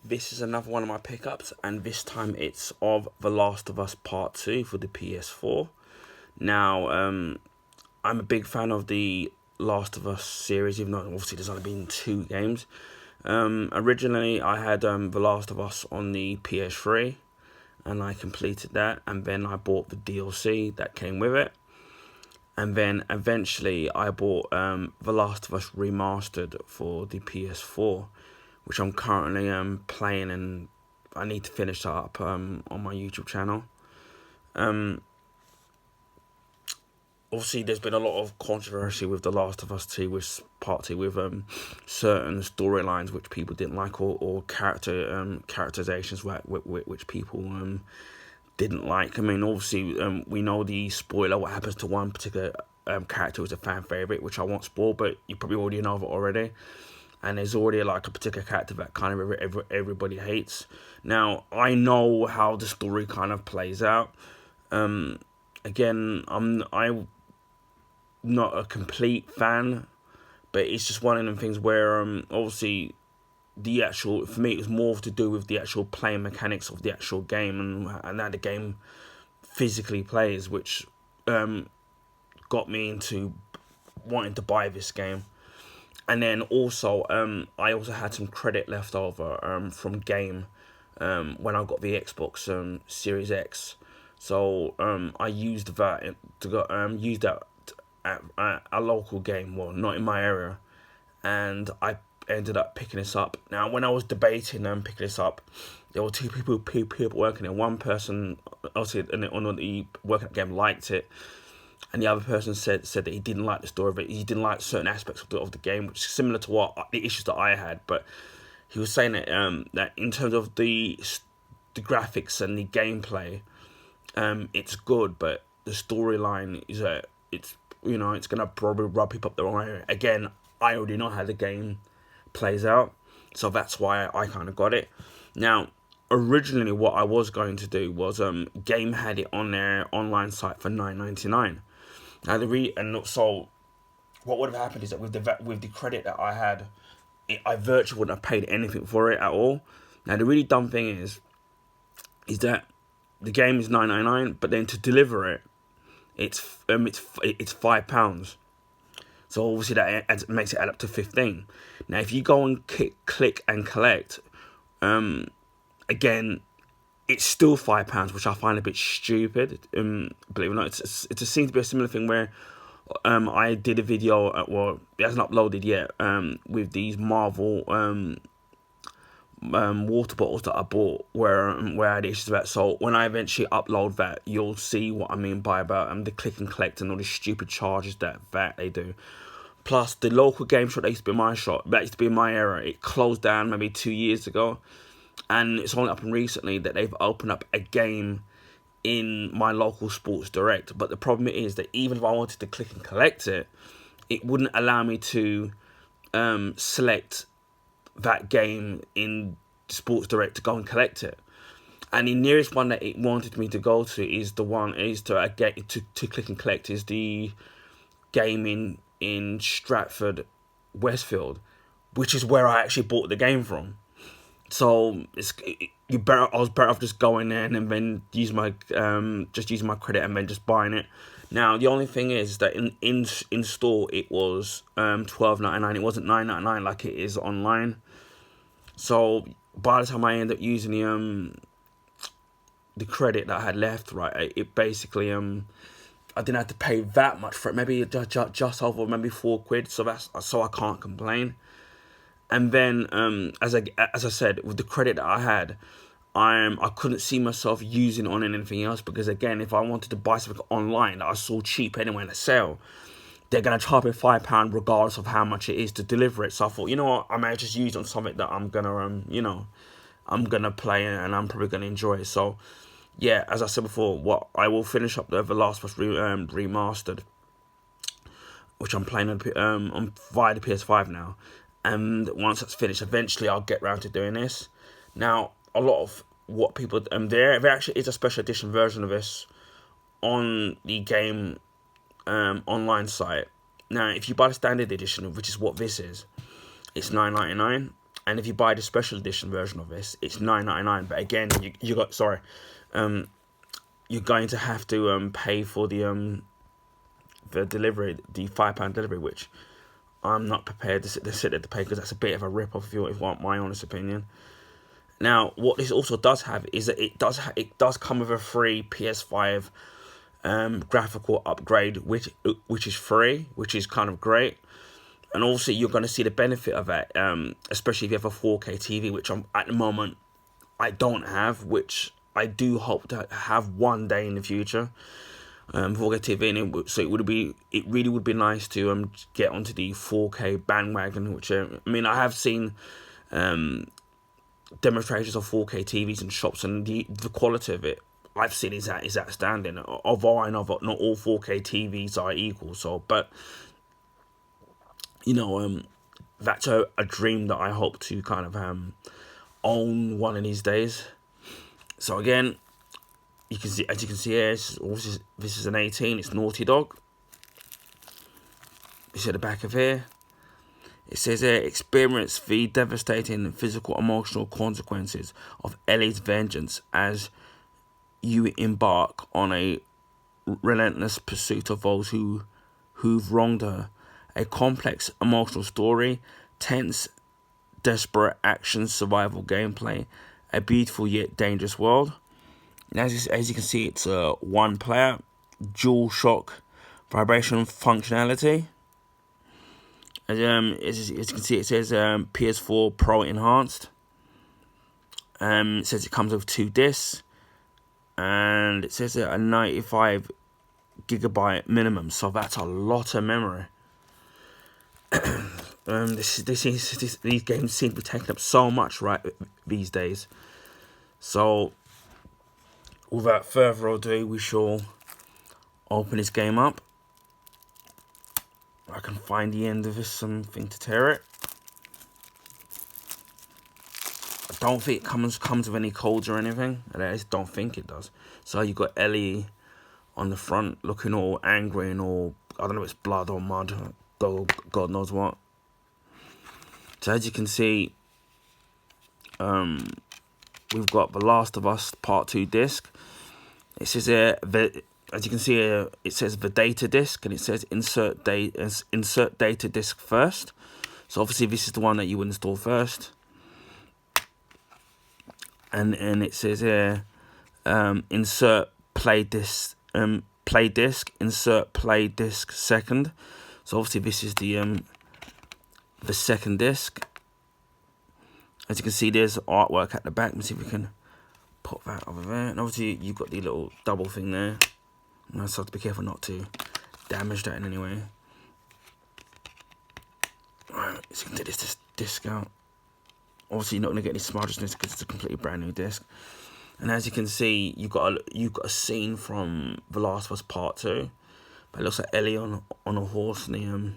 This is another one of my pickups, and this time it's of The Last of Us Part 2 for the PS4. Now, I'm a big fan of the Last of Us series, even though obviously there's only been 2 games. Originally, I had The Last of Us on the PS3, and I completed that, and then I bought the DLC that came with it. And then eventually I bought The Last of Us Remastered for the PS4, which I'm currently playing, and I need to finish that up on my YouTube channel. Obviously, there's been a lot of controversy with The Last of Us 2, with Part 2, with certain storylines which people didn't like, or characterizations which people didn't like. I mean, obviously, we know the spoiler, what happens to one particular character was a fan favourite, which I won't spoil, but you probably already know it already. And there's already like a particular character that kind of everybody hates. Now, I know how the story kind of plays out. Again, I'm not a complete fan, but it's just one of them things where obviously the actual, for me, it was more to do with the actual playing mechanics of the actual game, and how the game physically plays, which got me into wanting to buy this game. And then also, I also had some credit left over from Game when I got the Xbox Series X. So I used that to go use that at a local game, well, not in my area, and I ended up picking this up. Now, when I was debating picking this up, there were two people working it. One person, obviously, on the working at the game, liked it, and the other person said that he didn't like the story of it. He didn't like certain aspects of the game, which is similar to what the issues that I had. But he was saying that that in terms of the graphics and the gameplay, it's good, but the storyline is it's gonna probably rub people up the wrong way. Again, I already know how the game plays out, so that's why I kind of got it. Now, originally, what I was going to do was Game had it on their online site for $9.99. Now and so what would have happened is that with the credit that I had, I virtually wouldn't have paid anything for it at all. Now, the really dumb thing is that the game is $9.99, but then to deliver it, it's £5. So obviously that makes it add up to 15. Now, if you go and click and collect, again, it's still £5, which I find a bit stupid. Believe it or not, it seems to be a similar thing where I did a video, well, it hasn't uploaded yet, with these Marvel water bottles that I bought, where I had issues about. So when I eventually upload that, you'll see what I mean by about the click and collect and all the stupid charges that they do. Plus, the local game shop that used to be my shop, that used to be in my area, it closed down maybe 2 years ago, and it's only up and recently that they've opened up a game in my local Sports Direct. But the problem is that even if I wanted to click and collect it, it wouldn't allow me to select that game in Sports Direct to go and collect it. And the nearest one that it wanted me to go to is to click and collect is the game in Stratford, Westfield, which is where I actually bought the game from. So I was better off just going there and then using my credit and then just buying it. Now, the only thing is that in store it was $12.99. It wasn't $9.99 like it is online. So by the time I ended up using the credit that I had left, right, it basically I didn't have to pay that much for it. Maybe just over maybe £4. So I can't complain. And then as I said, with the credit that I had, I couldn't see myself using it on anything else, because again, if I wanted to buy something online that I saw cheap anyway in a sale, they're going to charge me £5 regardless of how much it is to deliver it. So I thought, you know what, I may just use it on something that I'm going to, I'm going to play and I'm probably going to enjoy it. So, yeah, as I said before, I will finish up the Last of Us Remastered, which I'm playing on via the PS5 now. And once that's finished, eventually I'll get around to doing this. Now, a lot of what people... there actually is a special edition version of this on the game online site. Now, if you buy the standard edition, which is what this is, it's $9.99. And if you buy the special edition version of this, it's $9.99. But again, you're going to have to pay for the delivery, the £5 delivery, which I'm not prepared to sit there to pay, because that's a bit of a rip off if you want my honest opinion. Now, what this also does have is that it does come with a free PS5 graphical upgrade, which is free, which is kind of great. And also, you're going to see the benefit of that, especially if you have a 4K TV, which at the moment I don't have, which I do hope to have one day in the future. 4K TV, and so it really would be nice to get onto the 4K bandwagon. Which I have seen demonstrations of 4K TVs in shops, and the quality of it I've seen is outstanding. Although I know that not all 4K TVs are equal, so but that's a dream that I hope to kind of own one of these days. So again, as you can see here, this is an 18. It's Naughty Dog. It's at the back of here. It says here, experience the devastating physical, emotional consequences of Ellie's vengeance as you embark on a relentless pursuit of those who've wronged her. A complex emotional story, tense, desperate action, survival gameplay, a beautiful yet dangerous world. And as you can see, it's a one player, dual shock vibration functionality. As you can see, it says PS4 Pro Enhanced. It says it comes with 2 discs, and it says a 95 gigabyte minimum. So that's a lot of memory. These games seem to be taking up so much right these days. So, without further ado, we shall open this game up. I can find the end of this, something to tear it. I don't think it comes with any codes or anything. I just don't think it does. So you got Ellie on the front, looking all angry and all, I don't know if it's blood or mud, God knows what. So as you can see, we've got The Last of Us Part 2 disc. It says here, as you can see here, it says the data disc, and it says insert data disc first. So obviously this is the one that you would install first. And it says here, insert play disc, insert play disc second. So obviously this is the second disc. As you can see, there's artwork at the back. Let's see if we can put that over there. And obviously you've got the little double thing there. I just have to be careful not to damage that in any way. Alright, so you can take this disc out. Obviously you're not going to get any smudges in this because it's a completely brand new disc. And as you can see, you've got a scene from The Last of Us Part 2. But it looks like Ellie on a horse in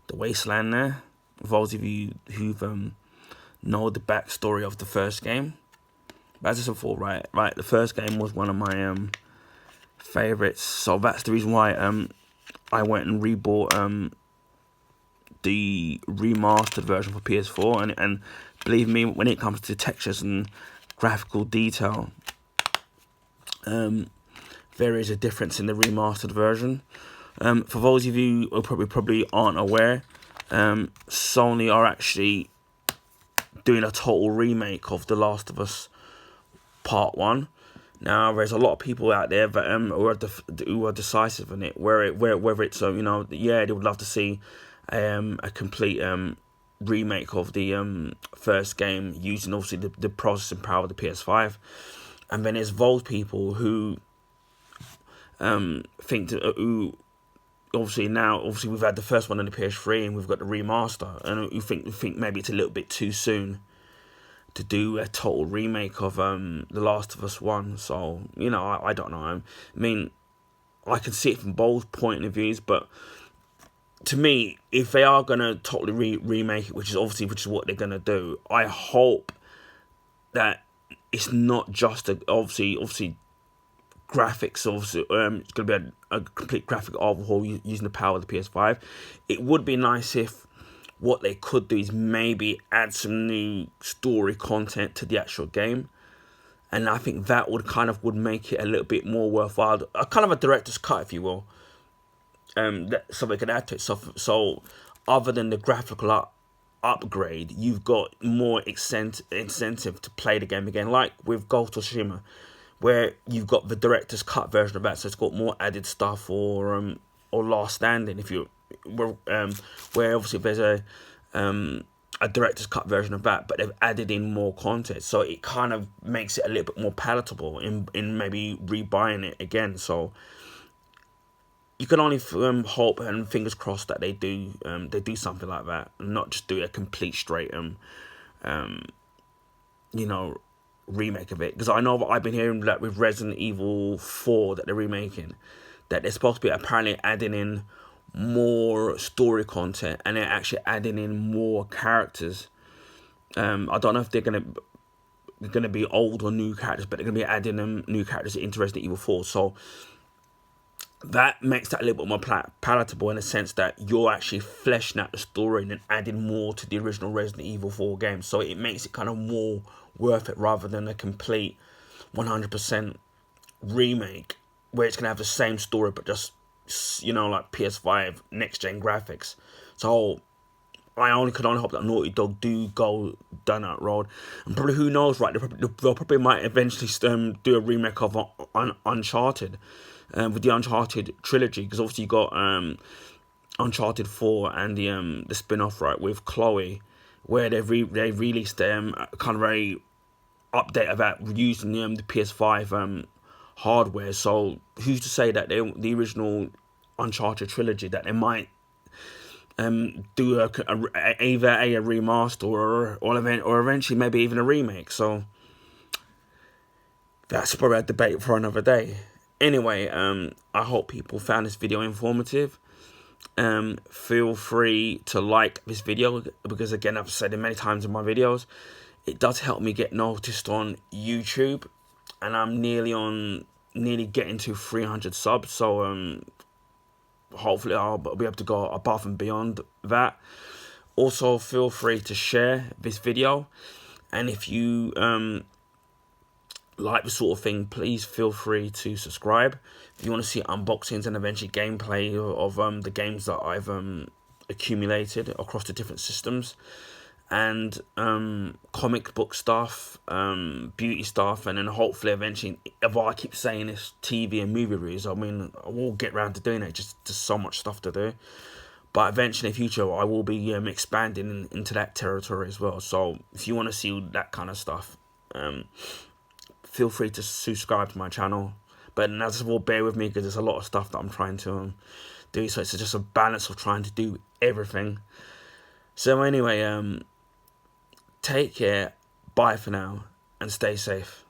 the wasteland there. For those of you who've know the backstory of the first game. But as I said before, right, the first game was one of my favourites. So that's the reason why I went and rebought the remastered version for PS4. And believe me, when it comes to textures and graphical detail, there is a difference in the remastered version. For those of you who probably aren't aware, Sony are actually doing a total remake of The Last of Us Part 1. Now, there's a lot of people out there that who are decisive in it, whether it's they would love to see a complete remake of the first game using obviously the processing power of the PS5, and then there's those people who think who obviously we've had the first one on the PS3 and we've got the remaster, and who think maybe it's a little bit too soon to do a total remake of The Last of Us 1. So, I don't know. I mean, I can see it from both point of views, but to me, if they are going to totally remake it, which is what they're going to do, I hope that it's not just obviously graphics. Obviously, it's going to be a complete graphic overhaul using the power of the PS5. It would be nice if what they could do is maybe add some new story content to the actual game. And I think that would make it a little bit more worthwhile, a kind of a director's cut, if you will, so they could add to it. So other than the graphical upgrade, you've got more incentive to play the game again, like with Ghost of Tsushima, where you've got the director's cut version of that, so it's got more added stuff, or Last Standing, if you where obviously there's a director's cut version of that, but they've added in more content, so it kind of makes it a little bit more palatable in maybe rebuying it again. So you can only hope and fingers crossed that they do something like that, and not just do a complete straight remake of it. Because I know that I've been hearing that with Resident Evil 4 that they're remaking, that they're supposed to be apparently adding in more story content, and they're actually adding in more characters. I don't know if they're gonna be old or new characters, but they're gonna be adding new characters into Resident Evil 4. So that makes that a little bit more palatable, in the sense that you're actually fleshing out the story and then adding more to the original Resident Evil 4 game. So it makes it kind of more worth it, rather than a complete 100% remake where it's going to have the same story but just, like PS5 next-gen graphics. So I could only hope that Naughty Dog do go down that road. And probably, who knows, right, they'll probably might eventually do a remake of Uncharted, with the Uncharted trilogy, because obviously you got Uncharted 4 and the spin-off, right, with Chloe, where they released kind of a update of that using the PS5 hardware. So who's to say that the original Uncharted trilogy, that they might do either a remaster or eventually maybe even a remake. So that's probably a debate for another day. Anyway, I hope people found this video informative. Feel free to like this video, because again, I've said it many times in my videos, it does help me get noticed on YouTube, and I'm nearly getting to 300 subs. So hopefully I'll be able to go above and beyond that. Also, feel free to share this video, and if you like this sort of thing, please feel free to subscribe. If you want to see unboxings and eventually gameplay of the games that I've accumulated across the different systems, and comic book stuff, beauty stuff, and then hopefully eventually, if I keep saying this, TV and movie reviews, I mean, I will get around to doing it, just so much stuff to do. But eventually in the future, I will be expanding into that territory as well. So if you want to see that kind of stuff, feel free to subscribe to my channel. But as well, bear with me, because there's a lot of stuff that I'm trying to do. So it's just a balance of trying to do everything. So anyway, take care, bye for now, and stay safe.